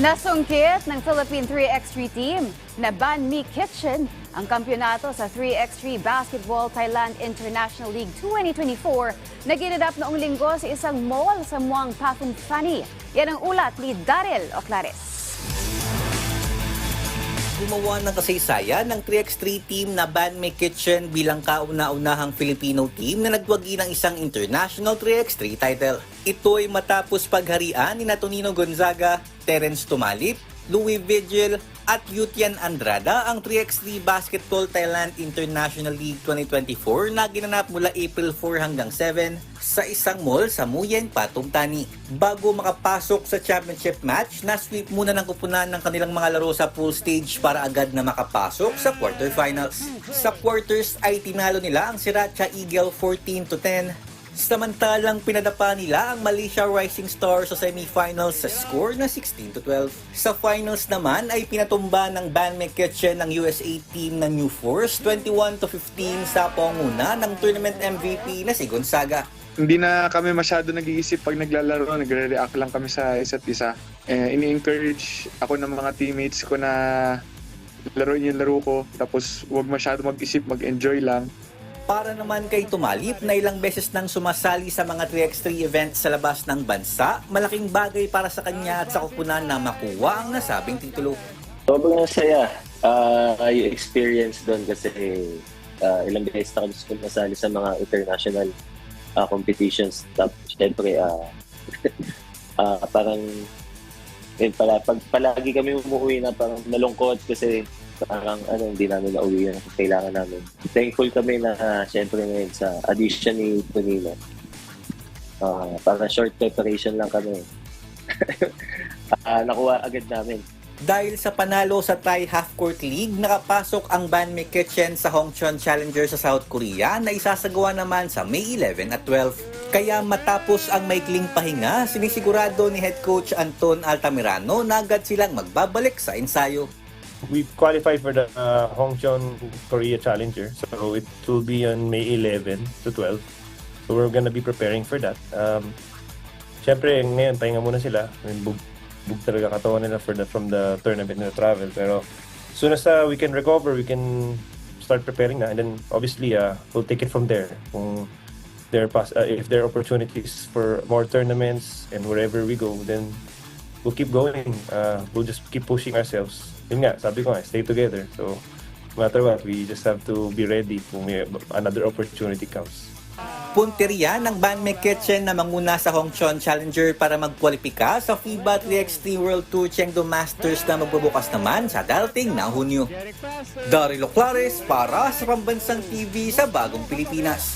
Nasungkit ng Philippine 3x3 team na Ban Mi Kitchen ang kampyonato sa 3x3 Basketball Thailand International League 2024 na ginanap noong linggo sa isang mall sa Muang Pathum Thani. Yan ang ulat ni Daryl Oclares. Gumawa ng kasaysayan ng 3x3 team na Ban Mi Kitchen bilang kauna-unahang Filipino team na nagwagi ng isang international 3x3 title. Ito ay matapos pagharian ni Tonino Gonzaga, Terence Tumalip, Louis Vigil at Yutian Andrada ang 3x3 Basketball Thailand International League 2024 na ginanap mula April 4 hanggang 7 sa isang mall sa Muang Pathum Thani. Bago makapasok sa championship match, na-sweep muna ng kupunan ng kanilang mga laro sa pool stage para agad na makapasok sa quarterfinals. Sa quarters ay tinalo nila ang Sriracha Eagle 14-10. Samantalang pinadapa nila ang Malaysia Rising Stars sa semifinals sa score na 16-12. Sa finals naman ay pinatumba ng Ban Mi Kitchen ng USA team ng New Force 21-15 sa panguna ng tournament MVP na si Gonzaga. Hindi na kami masyado nag-iisip pag naglalaro, nagre-react lang kami sa isa't isa. Ini-encourage ako ng mga teammates ko na laruin yung laro ko, tapos huwag masyado mag-isip, mag-enjoy lang. Para naman kay Tumalip na ilang beses nang sumasali sa mga 3x3 events sa labas ng bansa, malaking bagay para sa kanya at sa kupunan na makuha ang nasabing titulo. Sobrang saya yung experience doon kasi ilang beses na kami nasali sa mga international competitions. Tapos syempre parang palagi kami umuwi na parang nalungkot kasi parang hindi namin nauwi yung kailangan namin. Thankful kami na syempre ngayon sa addition ni Tonino. Parang short preparation lang kami. Nakuha agad namin. Dahil sa panalo sa Thai Half-Court League, nakapasok ang Ban Mi Kitchen sa Hongcheon Challenger sa South Korea na isasagawa naman sa May 11 at 12. Kaya matapos ang maikling pahinga, sinisigurado ni Head Coach Anton Altamirano na agad silang magbabalik sa ensayo. We qualified for the Hongcheon Korea Challenger, so it will be on May 11 to 12. So we're gonna be preparing for that. Siyempre, ngayon, pahinga muna sila. Bug talaga katawan nila from the tournament na travel. Pero as soon as we can recover, we can start preparing na. And then, obviously, we'll take it from there. Kung if there are opportunities for more tournaments and wherever we go, then we'll keep going. We'll just keep pushing ourselves. Yun nga, sabi ko nga, stay together. So, no matter what, we just have to be ready kung may another opportunity comes. Punteriya ng Ban Mi Kitchen na manguna sa Hongcheon Challenger para magkwalipika sa FIBA 3x3 World Tour Chengdu Masters na magbubukas naman sa darating na Hunyo. Daryl Oclares para sa Pambansang TV sa Bagong Pilipinas.